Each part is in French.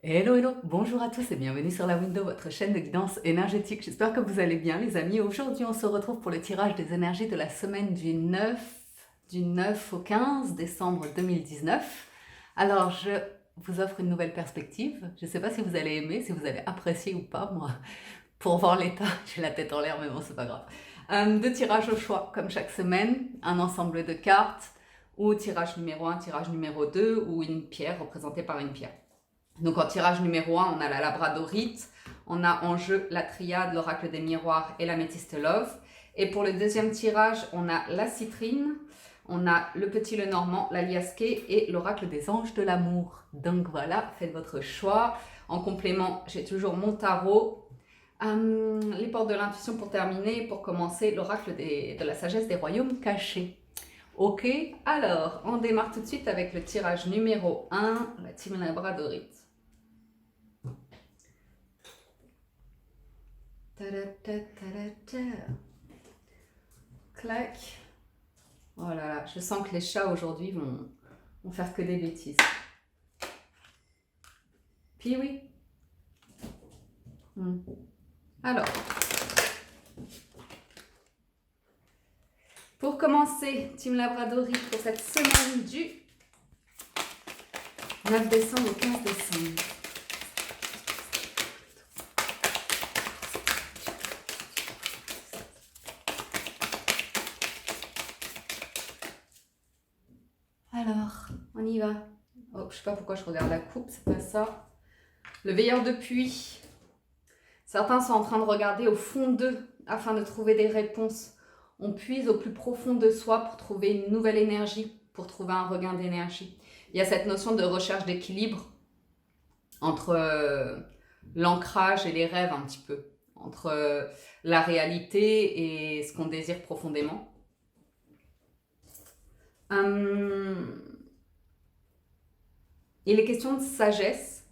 Hello, hello, bonjour à tous et bienvenue sur la Window, votre chaîne de guidance énergétique. J'espère que vous allez bien les amis. Aujourd'hui, on se retrouve pour le tirage des énergies de la semaine du 9 au 15 décembre 2019. Alors, je vous offre une nouvelle perspective. Je ne sais pas si vous allez aimer, si vous allez apprécier ou pas. Moi, pour voir l'état, j'ai la tête en l'air, mais bon, c'est pas grave. Deux tirages au choix, comme chaque semaine, un ensemble de cartes, ou tirage numéro 1, tirage numéro 2, ou une pierre représentée par une pierre. Donc en tirage numéro 1, on a la labradorite, on a en jeu la triade, l'oracle des miroirs et l'améthyste love. Et pour le deuxième tirage, on a la citrine, on a le petit le normand, la liasquée et l'oracle des anges de l'amour. Donc voilà, faites votre choix. En complément, j'ai toujours mon tarot, les portes de l'intuition pour terminer, pour commencer, l'oracle de la sagesse des royaumes cachés. Ok, alors on démarre tout de suite avec le tirage numéro 1, la team labradorite. Clac. Oh là là, je sens que les chats aujourd'hui vont faire que des bêtises. Puis oui. Alors, pour commencer, Team Labradorite pour cette semaine du 9 décembre au 15 décembre. Alors, on y va. Oh, je sais pas pourquoi je regarde la coupe, c'est pas ça. Le veilleur de puits. Certains sont en train de regarder au fond d'eux afin de trouver des réponses. On puise au plus profond de soi pour trouver une nouvelle énergie, pour trouver un regain d'énergie. Il y a cette notion de recherche d'équilibre entre l'ancrage et les rêves un petit peu, entre la réalité et ce qu'on désire profondément. Il est question de sagesse,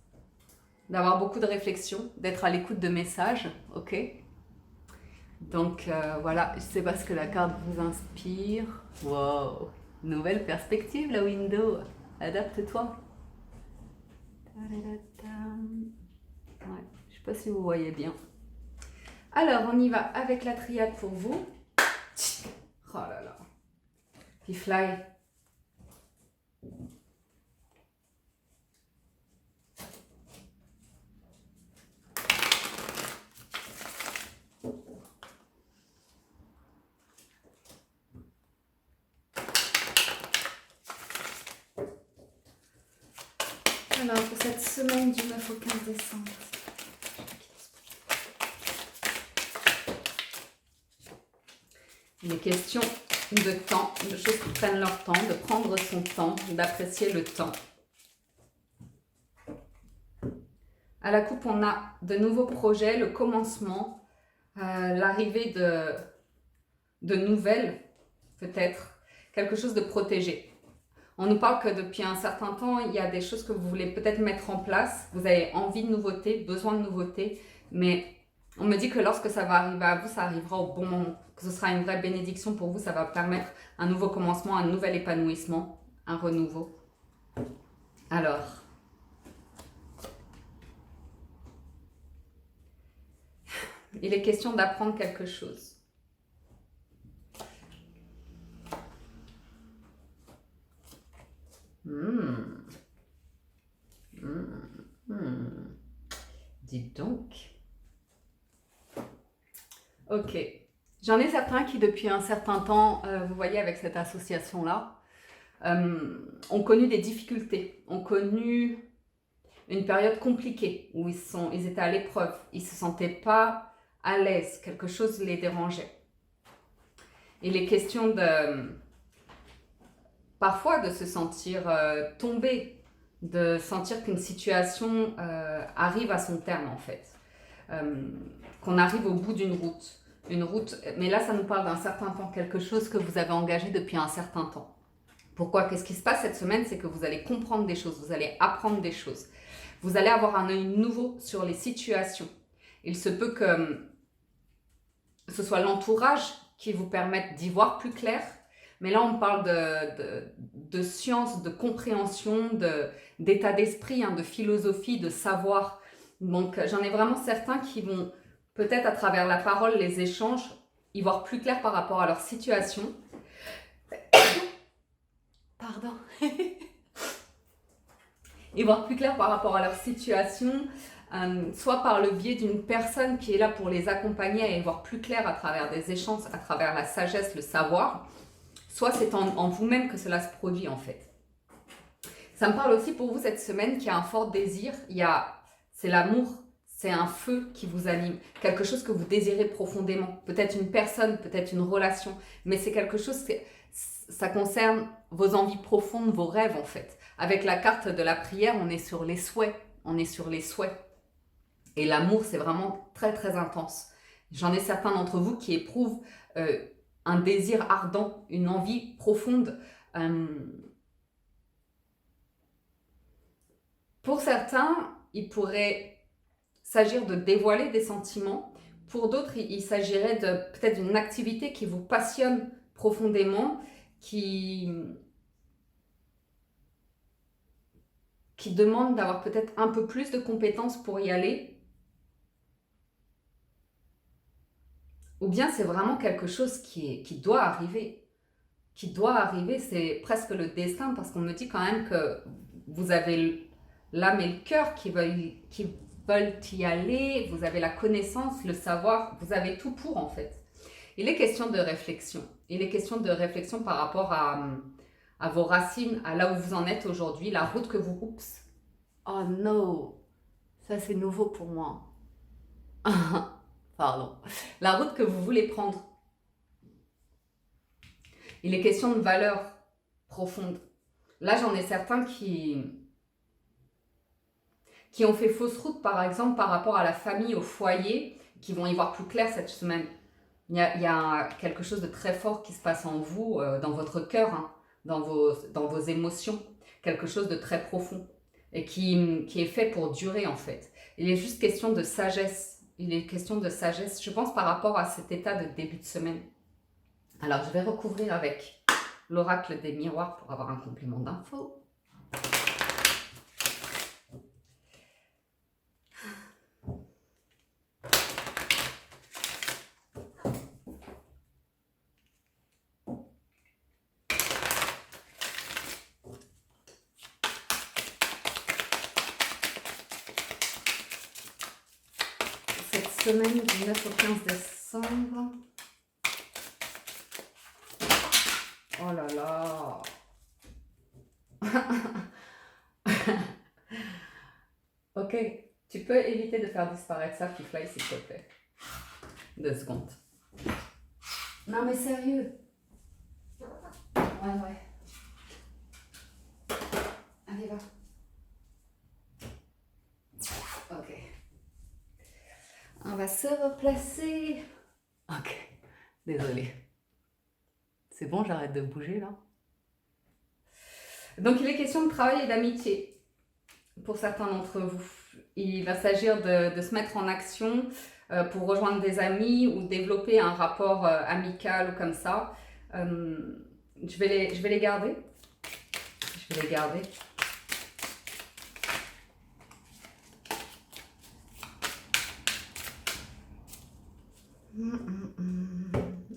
d'avoir beaucoup de réflexion, d'être à l'écoute de messages, ok? Donc voilà, je sais pas ce que la carte vous inspire. Wow, nouvelle perspective la window, adapte-toi. Ouais, je sais pas si vous voyez bien. Alors on y va avec la triade pour vous. Oh là là. Puis fly. Alors pour cette semaine du 9 au 15 décembre. Il est question de temps, de choses qui prennent leur temps, de prendre son temps, d'apprécier le temps. À la coupe, on a de nouveaux projets, le commencement, l'arrivée de nouvelles, peut-être, quelque chose de protégé. On nous parle que depuis un certain temps, il y a des choses que vous voulez peut-être mettre en place. Vous avez envie de nouveautés, besoin de nouveautés, mais on me dit que lorsque ça va arriver à vous, ça arrivera au bon moment. Que ce sera une vraie bénédiction pour vous, ça va permettre un nouveau commencement, un nouvel épanouissement, un renouveau. Alors, il est question d'apprendre quelque chose. Dites donc. Ok. J'en ai certains qui, depuis un certain temps, vous voyez, avec cette association-là, ont connu des difficultés, ont connu une période compliquée où ils étaient à l'épreuve, ils ne se sentaient pas à l'aise, quelque chose les dérangeait. Il est question parfois de se sentir tombé, de sentir qu'une situation arrive à son terme en fait, qu'on arrive au bout d'une route. Une route, mais là ça nous parle d'un certain temps, quelque chose que vous avez engagé depuis un certain temps. Pourquoi? Qu'est-ce qui se passe cette semaine? C'est que vous allez comprendre des choses, vous allez apprendre des choses. Vous allez avoir un œil nouveau sur les situations. Il se peut que ce soit l'entourage qui vous permette d'y voir plus clair, Mais là, on parle de science, de compréhension, d'état d'esprit, hein, de philosophie, de savoir. Donc, j'en ai vraiment certains qui vont, peut-être à travers la parole, les échanges, y voir plus clair par rapport à leur situation. Pardon. Y voir plus clair par rapport à leur situation, soit par le biais d'une personne qui est là pour les accompagner à y voir plus clair à travers des échanges, à travers la sagesse, le savoir, soit c'est en vous-même que cela se produit en fait. Ça me parle aussi pour vous cette semaine qui a un fort désir, c'est l'amour, c'est un feu qui vous anime, quelque chose que vous désirez profondément, peut-être une personne, peut-être une relation, mais c'est quelque chose, ça concerne vos envies profondes, vos rêves en fait. Avec la carte de la prière, on est sur les souhaits, Et l'amour, c'est vraiment très très intense. J'en ai certains d'entre vous qui éprouvent un désir ardent, une envie profonde. Pour certains, il pourrait s'agir de dévoiler des sentiments. Pour d'autres, il s'agirait peut-être d'une activité qui vous passionne profondément, qui demande d'avoir peut-être un peu plus de compétences pour y aller. Ou bien c'est vraiment quelque chose qui doit arriver. Qui doit arriver, c'est presque le destin, parce qu'on me dit quand même que vous avez l'âme et le cœur qui veulent y aller, vous avez la connaissance, le savoir, vous avez tout pour en fait. Il est question de réflexion. Il est question de réflexion par rapport à vos racines, à là où vous en êtes aujourd'hui, la route que vous... Oups. Oh non, ça c'est nouveau pour moi. Pardon. La route que vous voulez prendre. Il est question de valeurs profondes. Là, j'en ai certains qui ont fait fausse route, par exemple, par rapport à la famille, au foyer, qui vont y voir plus clair cette semaine. Il y a quelque chose de très fort qui se passe en vous, dans votre cœur, hein, dans vos émotions. Quelque chose de très profond et qui est fait pour durer, en fait. Il est juste question de sagesse. Il est question de sagesse, je pense, par rapport à cet état de début de semaine. Alors, je vais recouvrir avec l'oracle des miroirs pour avoir un complément d'infos. Cette semaine du 9 au 15 décembre. Oh là là. Ok, tu peux éviter de faire disparaître ça, Fifly, s'il te plaît. 2 secondes. Non mais sérieux. Ouais. Allez, va. Ok. On va se replacer. Ok, désolée. C'est bon, j'arrête de bouger là. Donc il est question de travail et d'amitié pour certains d'entre vous. Il va s'agir de se mettre en action pour rejoindre des amis ou développer un rapport amical ou comme ça. Je vais les garder. Je vais les garder.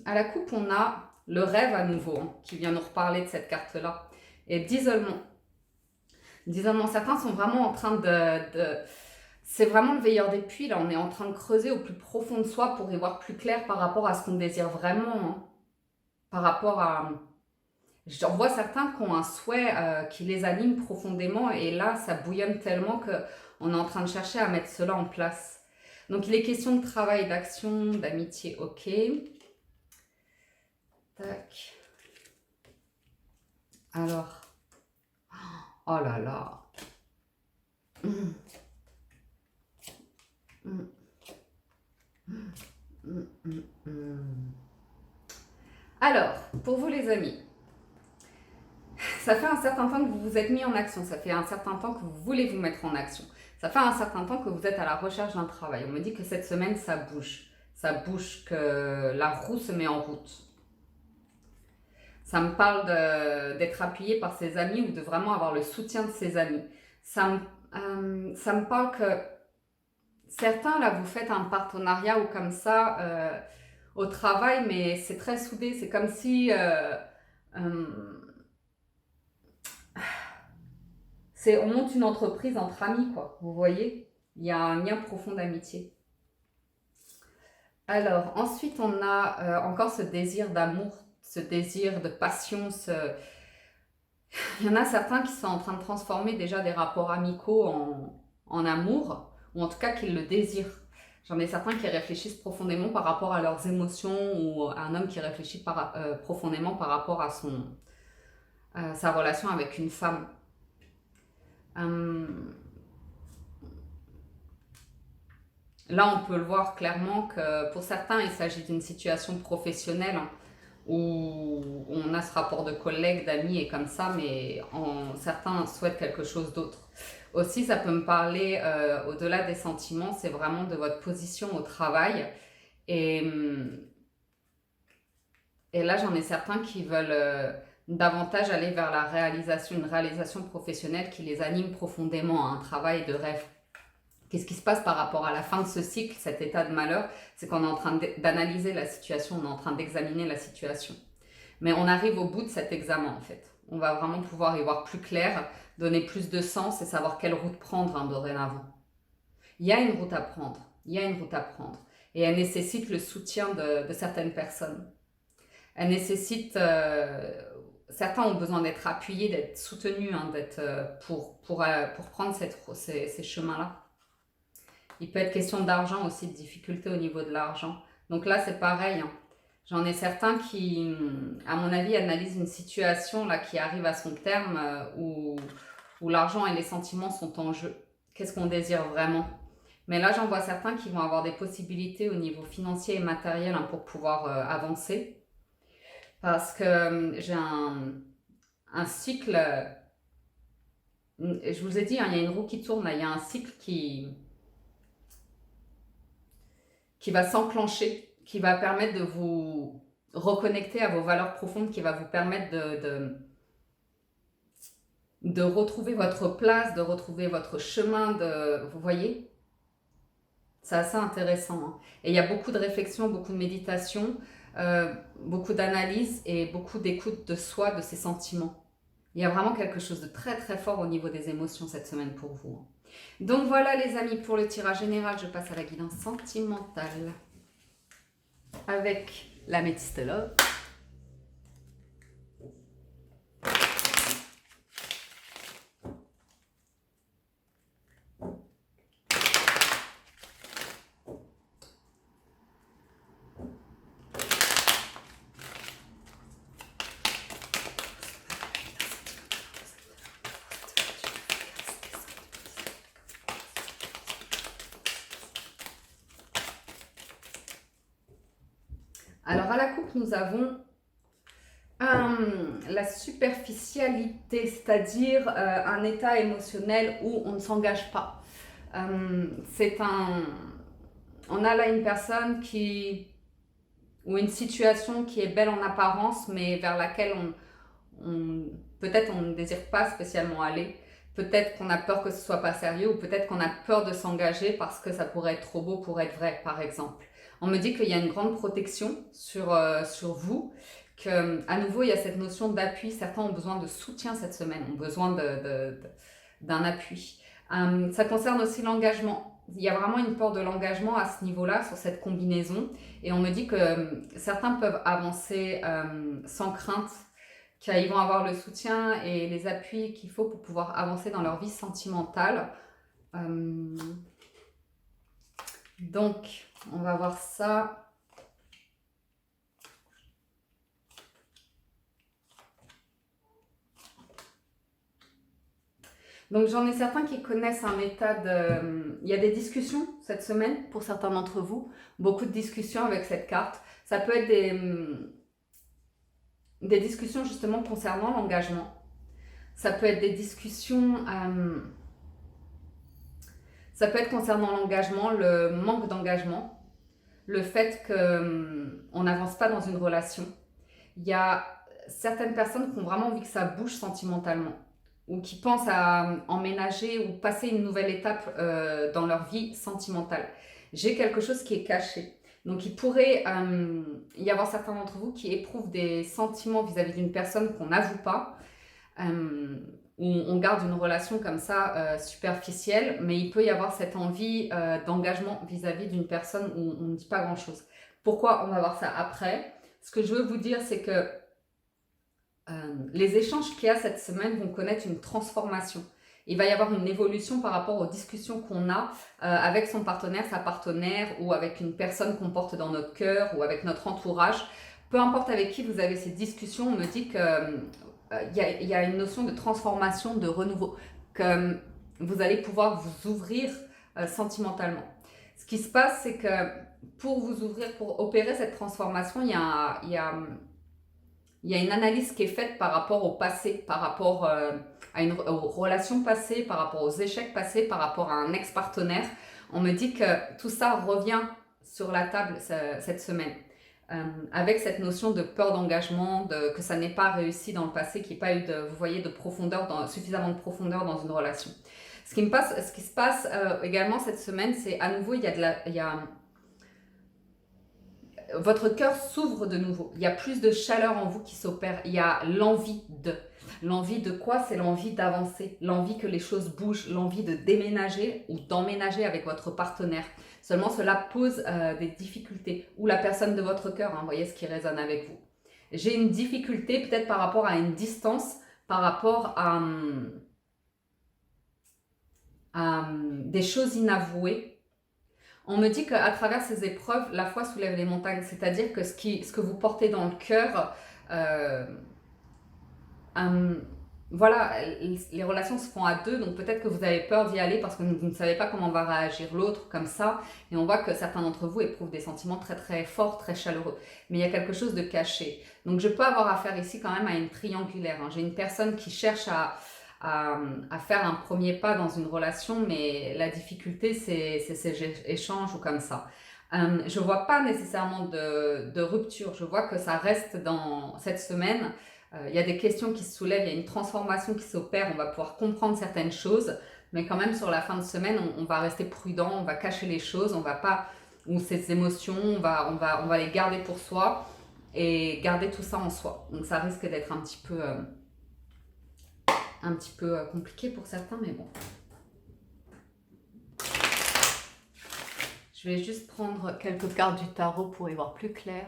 À la coupe, on a le rêve à nouveau, hein, qui vient nous reparler de cette carte-là. Et d'isolement. D'isolement, certains sont vraiment en train c'est vraiment le veilleur des puits, là, on est en train de creuser au plus profond de soi pour y voir plus clair par rapport à ce qu'on désire vraiment. Hein. Par rapport à... J'en vois certains qui ont un souhait qui les anime profondément, et là, ça bouillonne tellement qu'on est en train de chercher à mettre cela en place. Donc, il est question de travail, d'action, d'amitié, ok. Tac. Alors. Oh là là. Alors, pour vous les amis, ça fait un certain temps que vous vous êtes mis en action, ça fait un certain temps que vous voulez vous mettre en action, ça fait un certain temps que vous êtes à la recherche d'un travail. On me dit que cette semaine, ça bouge, que la roue se met en route. Ça me parle d'être appuyé par ses amis ou de vraiment avoir le soutien de ses amis. Ça me parle que certains, là, vous faites un partenariat ou comme ça au travail, mais c'est très soudé. C'est comme si on monte une entreprise entre amis, quoi. Vous voyez? Il y a un lien profond d'amitié. Alors, ensuite, on a encore ce désir d'amour, ce désir de passion. Il y en a certains qui sont en train de transformer déjà des rapports amicaux en amour, ou en tout cas qu'ils le désirent. J'en ai certains qui réfléchissent profondément par rapport à leurs émotions, ou un homme qui réfléchit profondément par rapport à sa relation avec une femme. Là, on peut le voir clairement que pour certains, il s'agit d'une situation professionnelle où on a ce rapport de collègues, d'amis et comme ça, mais certains souhaitent quelque chose d'autre. Aussi, ça peut me parler, au-delà des sentiments, c'est vraiment de votre position au travail. Et, et là, j'en ai certains qui veulent davantage aller vers une réalisation professionnelle qui les anime profondément, un travail de rêve. Qu'est-ce qui se passe par rapport à la fin de ce cycle, cet état de malheur? C'est qu'on est en train d'analyser la situation, on est en train d'examiner la situation. Mais on arrive au bout de cet examen en fait. On va vraiment pouvoir y voir plus clair, donner plus de sens et savoir quelle route prendre dorénavant. Il y a une route à prendre, Et elle nécessite le soutien de certaines personnes. Elle nécessite... certains ont besoin d'être appuyés, d'être soutenus, pour prendre ces chemins-là. Il peut être question d'argent aussi, de difficultés au niveau de l'argent. Donc là, c'est pareil. J'en ai certains qui, à mon avis, analysent une situation là, qui arrive à son terme où l'argent et les sentiments sont en jeu. Qu'est-ce qu'on désire vraiment? Mais là, j'en vois certains qui vont avoir des possibilités au niveau financier et matériel pour pouvoir avancer. Parce que j'ai un cycle... je vous ai dit, il y a une roue qui tourne, il y a un cycle qui va s'enclencher, qui va permettre de vous reconnecter à vos valeurs profondes, qui va vous permettre de retrouver votre place, de retrouver votre chemin, vous voyez? C'est assez intéressant. Et il y a beaucoup de réflexion, beaucoup de méditation, beaucoup d'analyse et beaucoup d'écoute de soi, de ses sentiments. Il y a vraiment quelque chose de très très fort au niveau des émotions cette semaine pour vous. Donc voilà les amis, pour le tirage général, je passe à la guidance sentimentale avec la Métiste Love. Alors à la coupe, nous avons la superficialité, c'est-à-dire un état émotionnel où on ne s'engage pas. On a là une personne ou une situation qui est belle en apparence, mais vers laquelle peut-être on ne désire pas spécialement aller. Peut-être qu'on a peur que ce soit pas sérieux, ou peut-être qu'on a peur de s'engager parce que ça pourrait être trop beau pour être vrai, par exemple. On me dit qu'il y a une grande protection sur vous, qu'à nouveau il y a cette notion d'appui. Certains ont besoin de soutien cette semaine, ont besoin d'un appui. Ça concerne aussi l'engagement. Il y a vraiment une peur de l'engagement à ce niveau-là, sur cette combinaison. Et on me dit que certains peuvent avancer sans crainte, qu'ils vont avoir le soutien et les appuis qu'il faut pour pouvoir avancer dans leur vie sentimentale. Donc, on va voir ça. Donc, j'en ai certains qui connaissent un état de... Il y a des discussions cette semaine pour certains d'entre vous. Beaucoup de discussions avec cette carte. Ça peut être des discussions justement concernant l'engagement. Ça peut être des discussions... ça peut être concernant l'engagement, le manque d'engagement, le fait qu'on n'avance pas dans une relation. Il y a certaines personnes qui ont vraiment envie que ça bouge sentimentalement ou qui pensent à emménager ou passer une nouvelle étape dans leur vie sentimentale. J'ai quelque chose qui est caché. Donc il pourrait y avoir certains d'entre vous qui éprouvent des sentiments vis-à-vis d'une personne qu'on n'avoue pas, où on garde une relation comme ça superficielle, mais il peut y avoir cette envie d'engagement vis-à-vis d'une personne où on ne dit pas grand-chose. Pourquoi? On va voir ça après. Ce que je veux vous dire, c'est que les échanges qu'il y a cette semaine vont connaître une transformation. Il va y avoir une évolution par rapport aux discussions qu'on a avec son partenaire, sa partenaire, ou avec une personne qu'on porte dans notre cœur, ou avec notre entourage. Peu importe avec qui vous avez ces discussions, on me dit qu'il y a une notion de transformation, de renouveau, que vous allez pouvoir vous ouvrir sentimentalement. Ce qui se passe, c'est que pour vous ouvrir, pour opérer cette transformation, il y a une analyse qui est faite par rapport au passé, par rapport aux relations passées, par rapport aux échecs passés, par rapport à un ex-partenaire. On me dit que tout ça revient sur la table cette semaine. Avec cette notion de peur d'engagement, que ça n'ait pas réussi dans le passé, qu'il n'y ait pas eu vous voyez, de profondeur, suffisamment de profondeur dans une relation. Ce qui se passe également cette semaine, c'est à nouveau, votre cœur s'ouvre de nouveau. Il y a plus de chaleur en vous qui s'opère. Il y a l'envie de. L'envie de quoi? C'est l'envie d'avancer, l'envie que les choses bougent, l'envie de déménager ou d'emménager avec votre partenaire. Seulement, cela pose des difficultés. Ou la personne de votre cœur, hein, voyez ce qui résonne avec vous. J'ai une difficulté peut-être par rapport à une distance, par rapport à des choses inavouées. On me dit qu'à travers ces épreuves, la foi soulève les montagnes, c'est-à-dire que ce que vous portez dans le cœur, voilà, les relations se font à deux, donc peut-être que vous avez peur d'y aller parce que vous ne savez pas comment va réagir l'autre comme ça, et on voit que certains d'entre vous éprouvent des sentiments très très forts, très chaleureux, mais il y a quelque chose de caché. Donc je peux avoir affaire ici quand même à une triangulaire, hein. J'ai une personne qui cherche à faire un premier pas dans une relation, mais la difficulté, c'est ces échanges ou comme ça. Je ne vois pas nécessairement de rupture, je vois que ça reste dans cette semaine. Il y a des questions qui se soulèvent, il y a une transformation qui s'opère, on va pouvoir comprendre certaines choses, mais quand même sur la fin de semaine, on va rester prudent, on va cacher les choses, on va pas, ou ces émotions, on va les garder pour soi et garder tout ça en soi. Donc ça risque d'être un petit peu compliqué pour certains, mais bon. Je vais juste prendre quelques cartes du tarot pour y voir plus clair.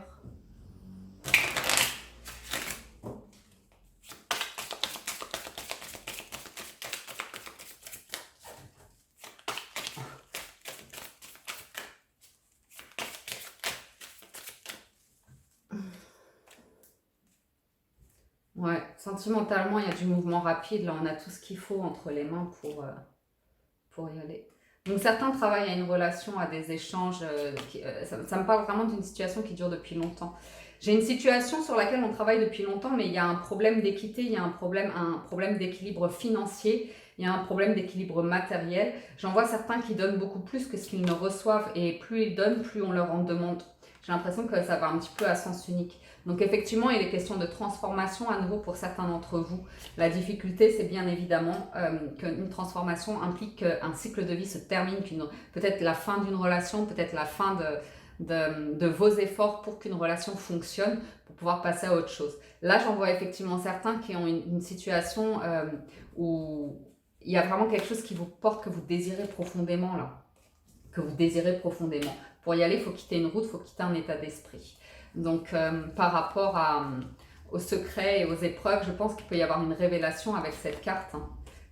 Ouais, sentimentalement, il y a du mouvement rapide. Là, on a tout ce qu'il faut entre les mains pour y aller. Donc, certains travaillent à une relation, à des échanges. Ça me parle vraiment d'une situation qui dure depuis longtemps. J'ai une situation sur laquelle on travaille depuis longtemps, mais il y a un problème d'équité, il y a un problème d'équilibre financier, il y a un problème d'équilibre matériel. J'en vois certains qui donnent beaucoup plus que ce qu'ils ne reçoivent, et plus ils donnent, plus on leur en demande. J'ai l'impression que ça va un petit peu à sens unique. Donc effectivement, il est question de transformation à nouveau pour certains d'entre vous. La difficulté, c'est bien évidemment qu'une transformation implique qu'un cycle de vie se termine, peut-être la fin d'une relation, peut-être la fin de vos efforts pour qu'une relation fonctionne, pour pouvoir passer à autre chose. Là, j'en vois effectivement certains qui ont une situation où il y a vraiment quelque chose qui vous porte, que vous désirez profondément là. Que vous désirez profondément. Pour y aller, il faut quitter une route, il faut quitter un état d'esprit. Donc, par rapport aux secrets et aux épreuves, je pense qu'il peut y avoir une révélation avec cette carte. Hein.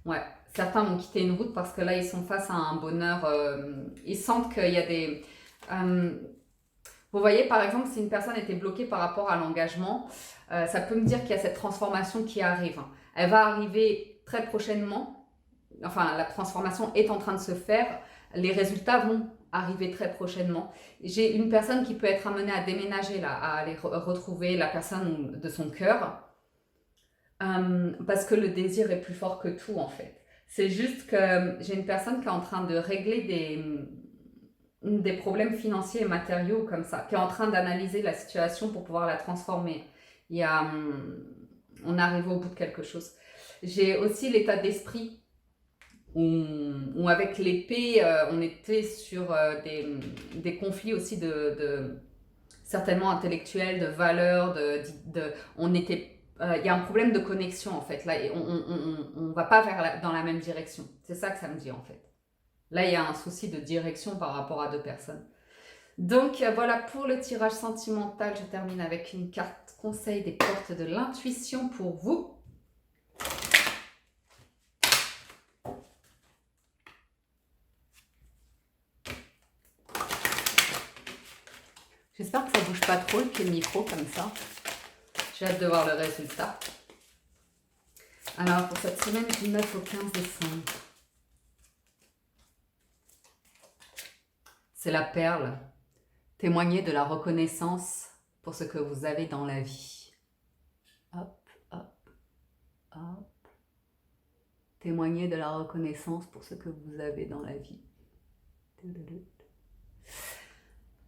Ouais, certains vont quitter une route parce que là, ils sont face à un bonheur. Ils sentent qu'il y a des... vous voyez, par exemple, si une personne était bloquée par rapport à l'engagement, ça peut me dire qu'il y a cette transformation qui arrive. Hein. Elle va arriver très prochainement. Enfin, la transformation est en train de se faire. Les résultats vont arriver très prochainement. J'ai une personne qui peut être amenée à déménager, là, à aller retrouver la personne de son cœur, parce que le désir est plus fort que tout, en fait. C'est juste que j'ai une personne qui est en train de régler des problèmes financiers et matériaux comme ça, qui est en train d'analyser la situation pour pouvoir la transformer. Il y a, on arrive au bout de quelque chose. J'ai aussi l'état d'esprit où avec l'épée, on était sur des conflits aussi certainement intellectuels, de valeurs, on était, il y a un problème de connexion en fait. Là, on va pas dans la même direction. C'est ça que ça me dit en fait. Là, il y a un souci de direction par rapport à deux personnes. Donc voilà pour le tirage sentimental. Je termine avec une carte conseil des portes de l'intuition pour vous. J'espère que ça bouge pas trop le pied de micro comme ça. J'ai hâte de voir le résultat. Alors pour cette semaine du 9 au 15 décembre. C'est la perle. Témoignez de la reconnaissance pour ce que vous avez dans la vie. Hop, hop, hop. Témoignez de la reconnaissance pour ce que vous avez dans la vie.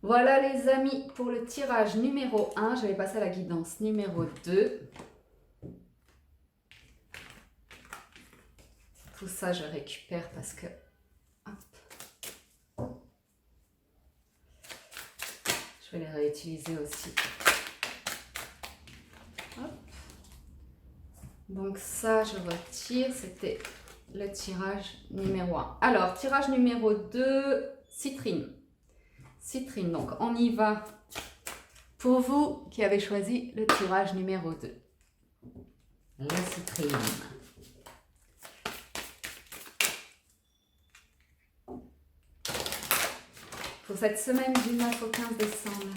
Voilà les amis, pour le tirage numéro 1, je vais passer à la guidance numéro 2. Tout ça, je récupère parce que... Hop. Je vais les réutiliser aussi. Hop. Donc ça, je retire. C'était le tirage numéro 1. Alors, tirage numéro 2, citrine. Citrine, donc on y va pour vous qui avez choisi le tirage numéro 2. La citrine. Pour cette semaine du 9 au 15 décembre.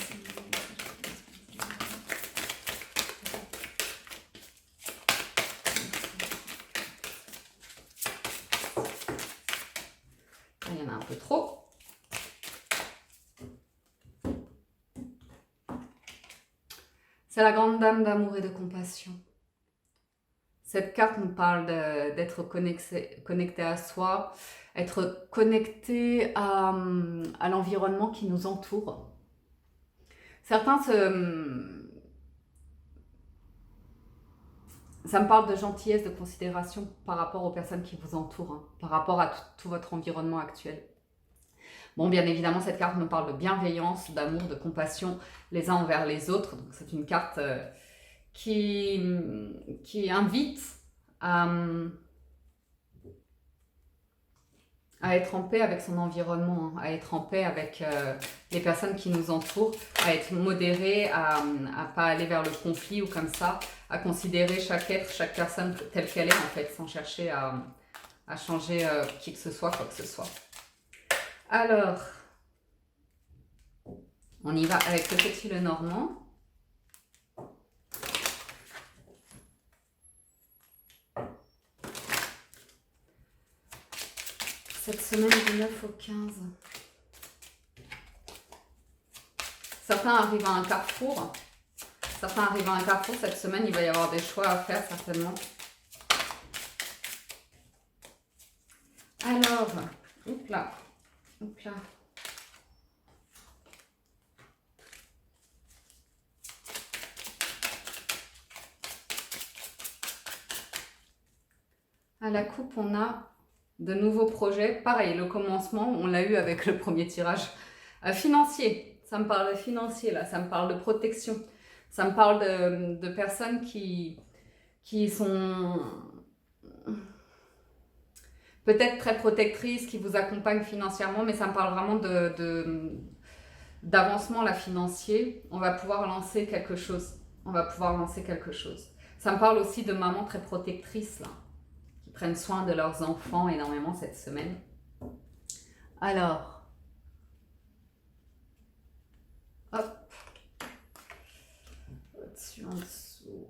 Il y en a un peu trop. C'est la grande dame d'amour et de compassion. Cette carte nous parle d'être connecté à soi, être connecté à l'environnement qui nous entoure. Certains ça me parle de gentillesse, de considération par rapport aux personnes qui vous entourent, hein, par rapport à tout votre environnement actuel. Bon, bien évidemment, cette carte me parle de bienveillance, d'amour, de compassion les uns envers les autres. Donc, c'est une carte qui invite à être en paix avec son environnement, à être en paix avec les personnes qui nous entourent, à être modéré, à ne pas aller vers le conflit ou comme ça, à considérer chaque être, chaque personne telle qu'elle est en fait, sans chercher à changer qui que ce soit, quoi que ce soit. Alors, on y va avec le petit Lenormand. Cette semaine du 9 au 15. Certains arrivent à un carrefour. Certains arrivent à un carrefour. Cette semaine, il va y avoir des choix à faire certainement. Alors, hop là. Hop là. À la coupe, on a de nouveaux projets. Pareil, le commencement, on l'a eu avec le premier tirage financier. Ça me parle de financier, là. Ça me parle de protection. Ça me parle de personnes qui sont peut-être très protectrices, qui vous accompagnent financièrement, mais ça me parle vraiment d'avancement là, financier. On va pouvoir lancer quelque chose. On va pouvoir lancer quelque chose. Ça me parle aussi de mamans très protectrices, là, qui prennent soin de leurs enfants énormément cette semaine. Alors, hop, au-dessus, en dessous.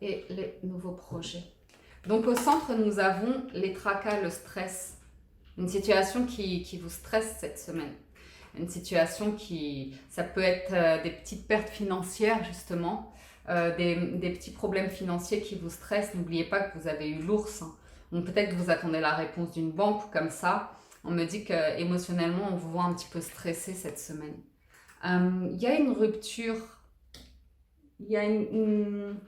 Et les nouveaux projets. Donc au centre, nous avons les tracas, le stress. Une situation qui vous stresse cette semaine. Une situation ça peut être des petites pertes financières justement, des petits problèmes financiers qui vous stressent. N'oubliez pas que vous avez eu l'ours, hein. Donc peut-être que vous attendez la réponse d'une banque ou comme ça. On me dit que émotionnellement, on vous voit un petit peu stressé cette semaine. Il y a une rupture, il y a une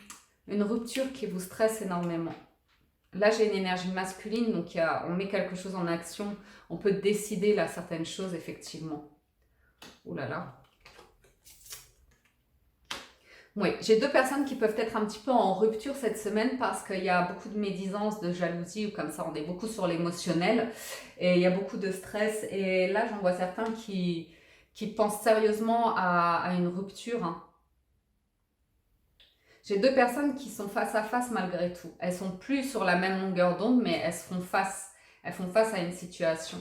rupture qui vous stresse énormément. Là, j'ai une énergie masculine, donc on met quelque chose en action. On peut décider là certaines choses, effectivement. Ouh là là. Oui, j'ai deux personnes qui peuvent être un petit peu en rupture cette semaine parce qu'il y a beaucoup de médisance, de jalousie ou comme ça, on est beaucoup sur l'émotionnel et il y a beaucoup de stress. Et là, j'en vois certains qui pensent sérieusement à une rupture, hein. J'ai deux personnes qui sont face à face malgré tout. Elles sont plus sur la même longueur d'onde, mais elles font face à une situation.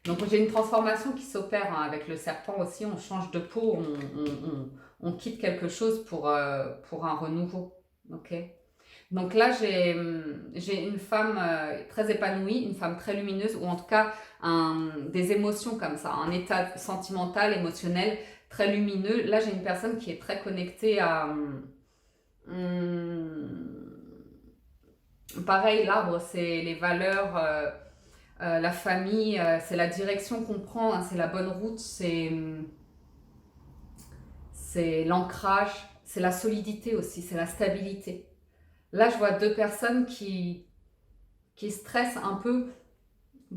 Donc j'ai une transformation qui s'opère, hein, avec le serpent aussi. On change de peau, on quitte quelque chose pour un renouveau. Ok. Donc là, j'ai une femme très épanouie, une femme très lumineuse, ou en tout cas des émotions comme ça, un état sentimental, émotionnel très lumineux. Là, j'ai une personne qui est très connectée à... pareil, l'arbre, c'est les valeurs, la famille, c'est la direction qu'on prend, hein, c'est la bonne route, c'est l'ancrage, c'est la solidité aussi, c'est la stabilité. Là, je vois deux personnes qui stressent un peu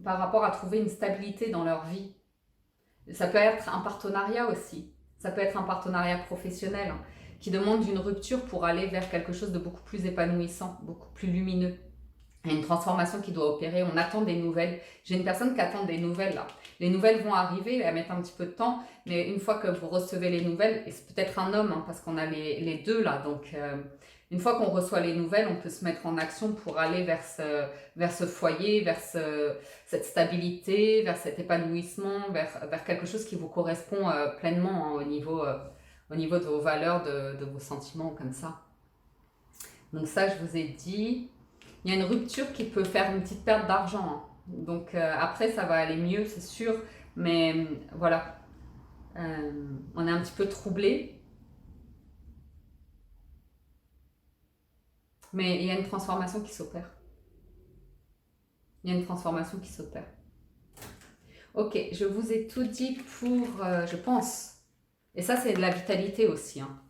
par rapport à trouver une stabilité dans leur vie. Ça peut être un partenariat aussi. Ça peut être un partenariat professionnel, hein, qui demande une rupture pour aller vers quelque chose de beaucoup plus épanouissant, beaucoup plus lumineux. Il y a une transformation qui doit opérer. On attend des nouvelles. J'ai une personne qui attend des nouvelles là. Les nouvelles vont arriver, elles mettent un petit peu de temps, mais une fois que vous recevez les nouvelles, et c'est peut-être un homme, hein, parce qu'on a les deux là, donc une fois qu'on reçoit les nouvelles, on peut se mettre en action pour aller vers ce foyer, vers cette stabilité, vers cet épanouissement, vers quelque chose qui vous correspond pleinement, hein, au niveau de vos valeurs, de vos sentiments, comme ça. Donc ça, je vous ai dit. Il y a une rupture qui peut faire une petite perte d'argent, hein. Donc après, ça va aller mieux, c'est sûr. Mais voilà, on est un petit peu troublé. Mais il y a une transformation qui s'opère. Il y a une transformation qui s'opère. Ok, je vous ai tout dit pour, je pense. Et ça, c'est de la vitalité aussi, hein.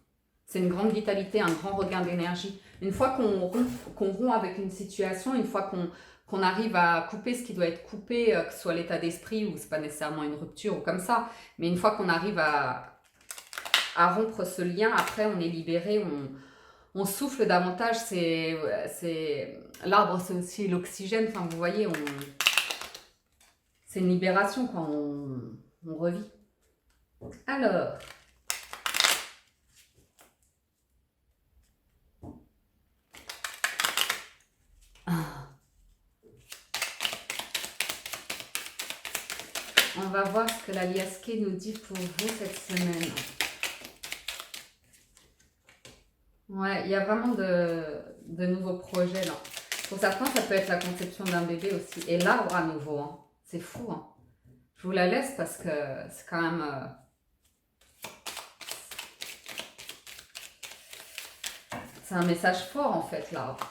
C'est une grande vitalité, un grand regain d'énergie. Une fois qu'on rompt avec une situation, une fois qu'on arrive à couper ce qui doit être coupé, que ce soit l'état d'esprit ou c'est pas nécessairement une rupture ou comme ça, mais une fois qu'on arrive à rompre ce lien, après on est libéré, on souffle davantage. L'arbre, c'est aussi l'oxygène. Enfin, vous voyez, c'est une libération quand on revit. Alors... on va voir ce que la Liaske nous dit pour vous cette semaine. Ouais, il y a vraiment de nouveaux projets là. Pour certains, ça peut être la conception d'un bébé aussi. Et l'arbre à nouveau, hein. C'est fou, hein. Je vous la laisse parce que c'est quand même... c'est un message fort en fait, l'arbre.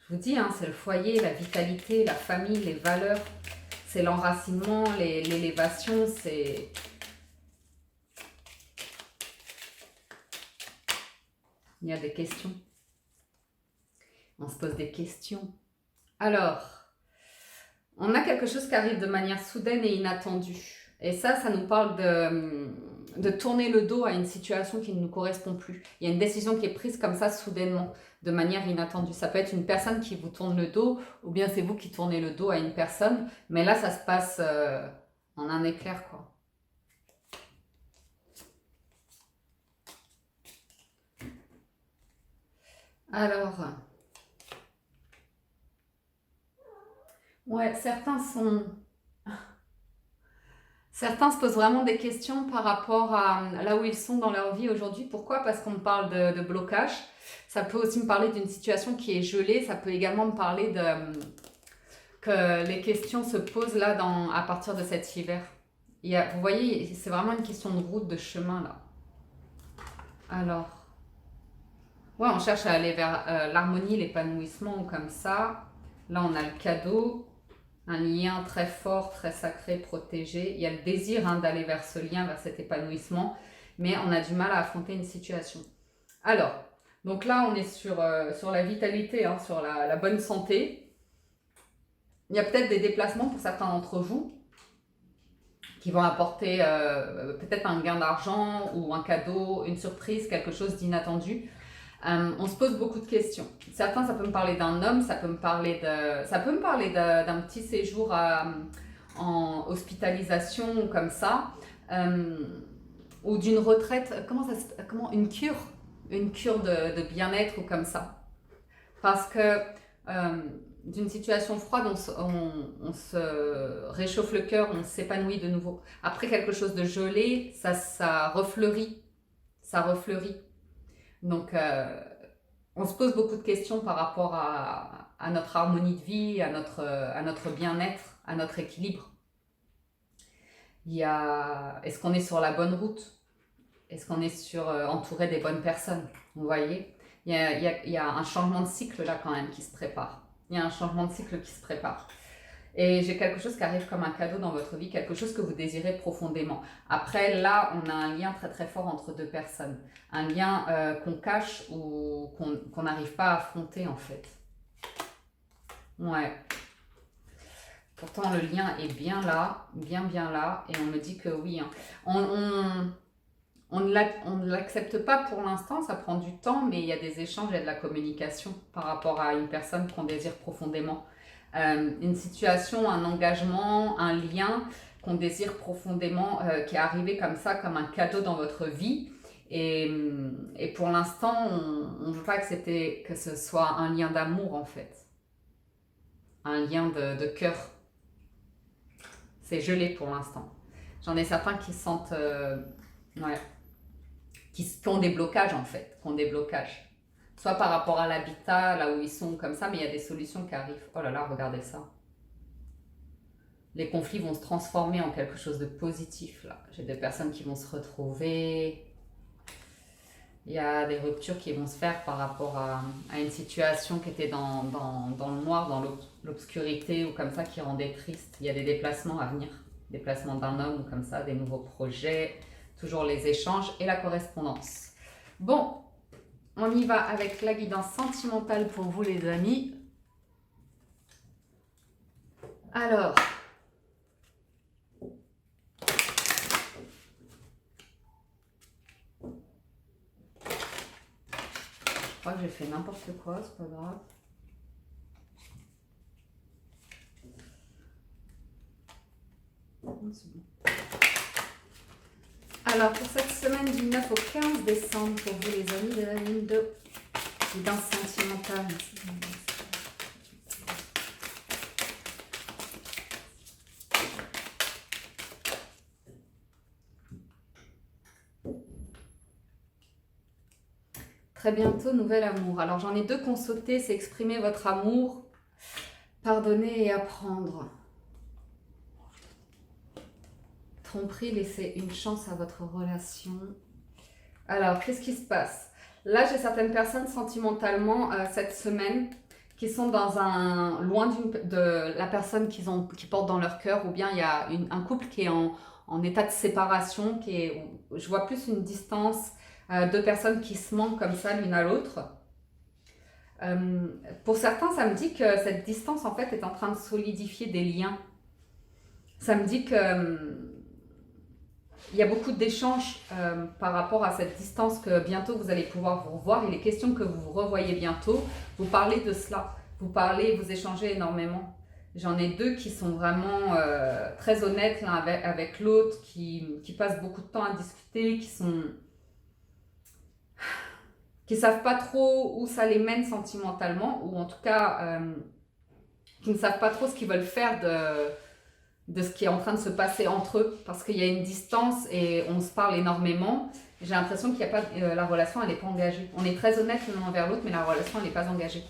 Je vous dis, hein, c'est le foyer, la vitalité, la famille, les valeurs. C'est l'enracinement, l'élévation, c'est... Il y a des questions. On se pose des questions. Alors, on a quelque chose qui arrive de manière soudaine et inattendue. Et ça nous parle de tourner le dos à une situation qui ne nous correspond plus. Il y a une décision qui est prise comme ça, soudainement, de manière inattendue. Ça peut être une personne qui vous tourne le dos, ou bien c'est vous qui tournez le dos à une personne. Mais là, ça se passe en un éclair, quoi. Alors... ouais, certains se posent vraiment des questions par rapport à là où ils sont dans leur vie aujourd'hui. Pourquoi? Parce qu'on me parle de blocage. Ça peut aussi me parler d'une situation qui est gelée. Ça peut également me parler que les questions se posent là à partir de cet hiver. Vous voyez, c'est vraiment une question de route, de chemin là. Alors, ouais, on cherche à aller vers l'harmonie, l'épanouissement ou comme ça. Là, on a le cadeau, un lien très fort, très sacré, protégé. Il y a le désir d'aller vers ce lien, vers cet épanouissement, mais on a du mal à affronter une situation. Alors, donc là, on est sur la vitalité, sur la bonne santé. Il y a peut-être des déplacements pour certains d'entre vous qui vont apporter peut-être un gain d'argent ou un cadeau, une surprise, quelque chose d'inattendu. On se pose beaucoup de questions. Certains, ça peut me parler d'un homme, ça peut me parler d'un petit séjour en hospitalisation ou comme ça, ou d'une retraite, une cure de bien-être ou comme ça. Parce que d'une situation froide, on se réchauffe le cœur, on s'épanouit de nouveau. Après quelque chose de gelé, ça refleurit. Ça refleurit. Donc, on se pose beaucoup de questions par rapport à notre harmonie de vie, à notre bien-être, à notre équilibre. Est-ce qu'on est sur la bonne route? Est-ce qu'on est entouré des bonnes personnes? Vous voyez, il y a un changement de cycle là quand même qui se prépare. Il y a un changement de cycle qui se prépare. Et j'ai quelque chose qui arrive comme un cadeau dans votre vie, quelque chose que vous désirez profondément. Après, là, on a un lien très très fort entre deux personnes. Un lien qu'on cache ou qu'on n'arrive pas à affronter en fait. Ouais. Pourtant, le lien est bien là, bien là. Et on me dit que oui. On ne l'accepte pas pour l'instant, ça prend du temps, mais il y a des échanges, il y a de la communication par rapport à une personne qu'on désire profondément. Une situation, un engagement, un lien qu'on désire profondément, qui est arrivé comme ça, comme un cadeau dans votre vie. Et pour l'instant, on ne veut pas accepter que ce soit un lien d'amour en fait. Un lien de cœur. C'est gelé pour l'instant. J'en ai certains qui sentent... qui ont des blocages en fait, soit par rapport à l'habitat, là où ils sont comme ça, mais il y a des solutions qui arrivent. Oh là là, regardez ça. Les conflits vont se transformer en quelque chose de positif là. J'ai des personnes qui vont se retrouver. Il y a des ruptures qui vont se faire par rapport à une situation qui était dans le noir, dans l'obscurité ou comme ça, qui rendait triste. Il y a des déplacements à venir, déplacements d'un homme ou comme ça, des nouveaux projets. Toujours les échanges et la correspondance. Bon, on y va avec la guidance sentimentale pour vous les amis. Alors, je crois que j'ai fait n'importe quoi, c'est pas grave. C'est bon. Alors, pour cette semaine du 9 au 15 décembre, pour vous les amis de la ligne de guidance sentimentale. Très bientôt, nouvel amour. Alors, j'en ai deux qu'on sauté, c'est exprimer votre amour, pardonner et apprendre. Tromperie, laissez une chance à votre relation. Alors, qu'est-ce qui se passe? Là, j'ai certaines personnes sentimentalement cette semaine qui sont loin de la personne qui portent dans leur cœur, ou bien il y a un couple qui est en état de séparation, je vois plus une distance, deux personnes qui se manquent comme ça l'une à l'autre. Pour certains, ça me dit que cette distance en fait est en train de solidifier des liens. Ça me dit que il y a beaucoup d'échanges par rapport à cette distance, que bientôt vous allez pouvoir vous revoir. Il est question que vous vous revoyez bientôt. Vous parlez de cela. Vous échangez énormément. J'en ai deux qui sont vraiment très honnêtes l'un avec l'autre, qui passent beaucoup de temps à discuter, qui savent pas trop où ça les mène sentimentalement, ou en tout cas qui ne savent pas trop ce qu'ils veulent faire de ce qui est en train de se passer entre eux, parce qu'il y a une distance et on se parle énormément. J'ai l'impression qu'il y a pas, la relation elle n'est pas engagée. On est très honnête l'un envers l'autre, mais la relation elle n'est pas engagée.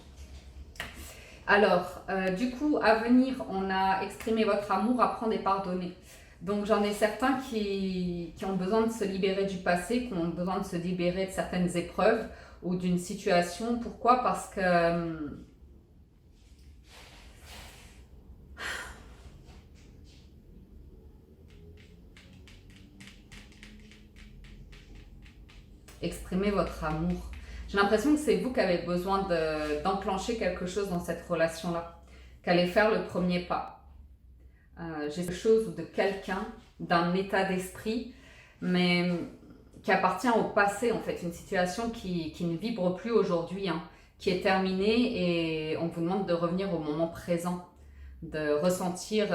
Alors, du coup, à venir, on a exprimé votre amour, apprendre et pardonner. Donc j'en ai certains qui ont besoin de se libérer du passé, qui ont besoin de se libérer de certaines épreuves ou d'une situation. Pourquoi? Parce que exprimer votre amour. J'ai l'impression que c'est vous qui avez besoin d'enclencher quelque chose dans cette relation-là, qu'allez faire le premier pas. J'ai quelque chose de quelqu'un, d'un état d'esprit, mais qui appartient au passé en fait, une situation qui ne vibre plus aujourd'hui, hein, qui est terminée, et on vous demande de revenir au moment présent, de ressentir,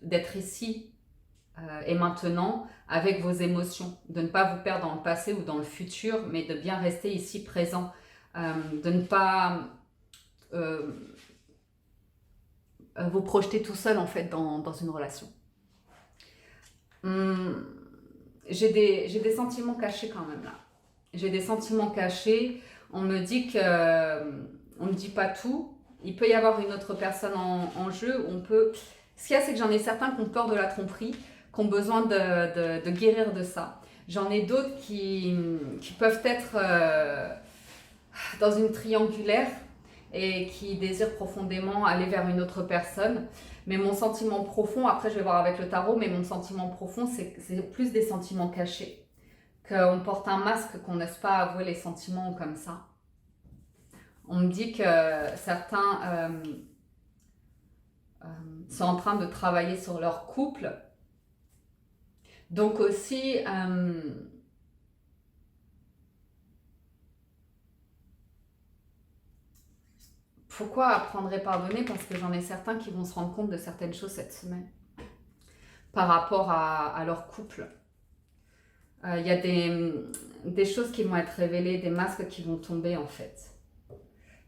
d'être ici et maintenant avec vos émotions, de ne pas vous perdre dans le passé ou dans le futur, mais de bien rester ici présent, de ne pas vous projeter tout seul en fait dans une relation. J'ai des sentiments cachés quand même là. J'ai des sentiments cachés. On me dit on ne dit pas tout. Il peut y avoir une autre personne en jeu. Ce qu'il y a, c'est que j'en ai certains qui ont peur de la tromperie, qui ont besoin de guérir de ça. J'en ai d'autres qui peuvent être dans une triangulaire et qui désirent profondément aller vers une autre personne. Mais mon sentiment profond, après je vais voir avec le tarot, mais mon sentiment profond, c'est plus des sentiments cachés. Qu'on porte un masque, qu'on n'ose pas avouer les sentiments comme ça. On me dit que certains sont en train de travailler sur leur couple. Donc aussi, pourquoi apprendre et pardonner? Parce que j'en ai certains qui vont se rendre compte de certaines choses cette semaine par rapport à leur couple. Il y a des choses qui vont être révélées, des masques qui vont tomber en fait.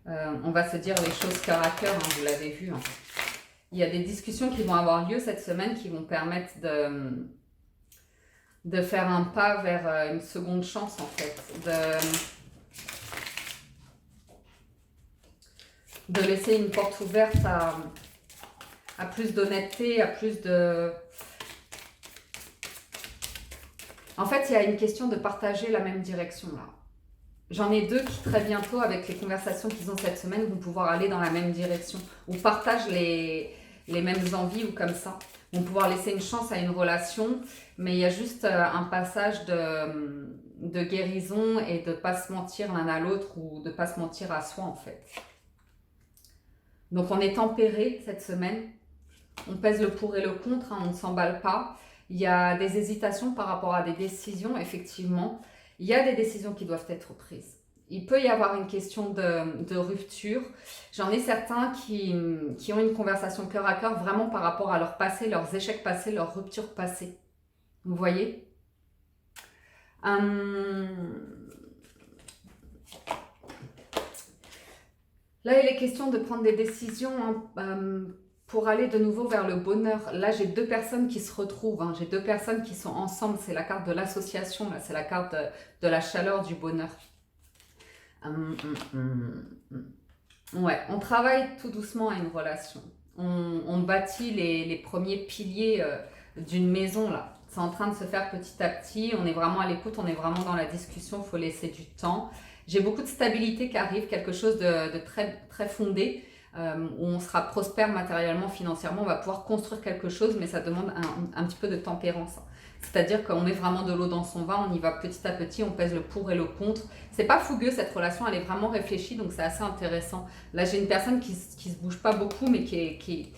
On va se dire les choses cœur à cœur, hein, vous l'avez vu. Hein. Il y a des discussions qui vont avoir lieu cette semaine qui vont permettre de faire un pas vers une seconde chance en fait. De laisser une porte ouverte à plus d'honnêteté, à plus de... En fait, il y a une question de partager la même direction là. J'en ai deux qui très bientôt, avec les conversations qu'ils ont cette semaine, vont pouvoir aller dans la même direction, ou partagent les mêmes envies ou comme ça. Vont pouvoir laisser une chance à une relation, mais il y a juste un passage de guérison et de ne pas se mentir l'un à l'autre ou de ne pas se mentir à soi en fait. Donc on est tempéré cette semaine, on pèse le pour et le contre, hein, on ne s'emballe pas. Il y a des hésitations par rapport à des décisions, effectivement. Il y a des décisions qui doivent être prises. Il peut y avoir une question de rupture. J'en ai certains qui ont une conversation cœur à cœur vraiment par rapport à leur passé, leurs échecs passés, leurs ruptures passées. Vous voyez ? Là, il est question de prendre des décisions pour aller de nouveau vers le bonheur. Là, j'ai deux personnes qui se retrouvent. Hein. J'ai deux personnes qui sont ensemble. C'est la carte de l'association. Là, c'est la carte de la chaleur, du bonheur. Ouais, on travaille tout doucement à une relation. On bâtit les premiers piliers d'une maison, là. C'est en train de se faire petit à petit. On est vraiment à l'écoute. On est vraiment dans la discussion. Il faut laisser du temps. J'ai beaucoup de stabilité qui arrive. Quelque chose de très, très fondé. Où on sera prospère matériellement, financièrement, on va pouvoir construire quelque chose, mais ça demande un petit peu de tempérance. C'est-à-dire qu'on met vraiment de l'eau dans son vin, on y va petit à petit, on pèse le pour et le contre. C'est pas fougueux cette relation, elle est vraiment réfléchie, donc c'est assez intéressant. Là, j'ai une personne qui se bouge pas beaucoup, mais qui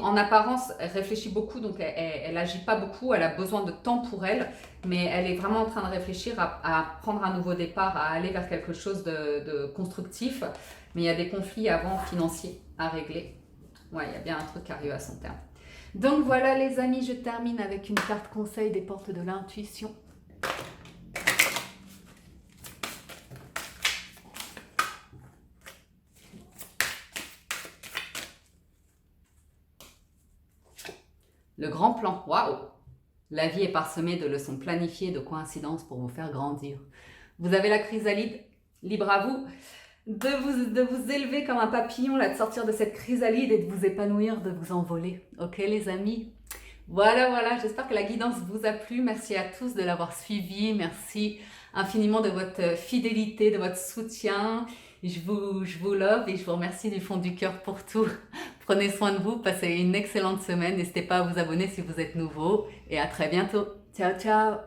en apparence réfléchit beaucoup, donc elle agit pas beaucoup, elle a besoin de temps pour elle, mais elle est vraiment en train de réfléchir à prendre un nouveau départ, à aller vers quelque chose de constructif. Mais il y a des conflits avant financiers à régler. Ouais, il y a bien un truc qui arrive à son terme. Donc voilà les amis, je termine avec une carte conseil des portes de l'intuition. Le grand plan, waouh! La vie est parsemée de leçons planifiées, de coïncidences pour vous faire grandir. Vous avez la chrysalide, libre à vous de vous élever comme un papillon, là, de sortir de cette chrysalide et de vous épanouir, de vous envoler. Ok les amis? Voilà, j'espère que la guidance vous a plu. Merci à tous de l'avoir suivi. Merci infiniment de votre fidélité, de votre soutien. Je vous love et je vous remercie du fond du cœur pour tout. Prenez soin de vous, passez une excellente semaine. N'hésitez pas à vous abonner si vous êtes nouveau et à très bientôt. Ciao, ciao!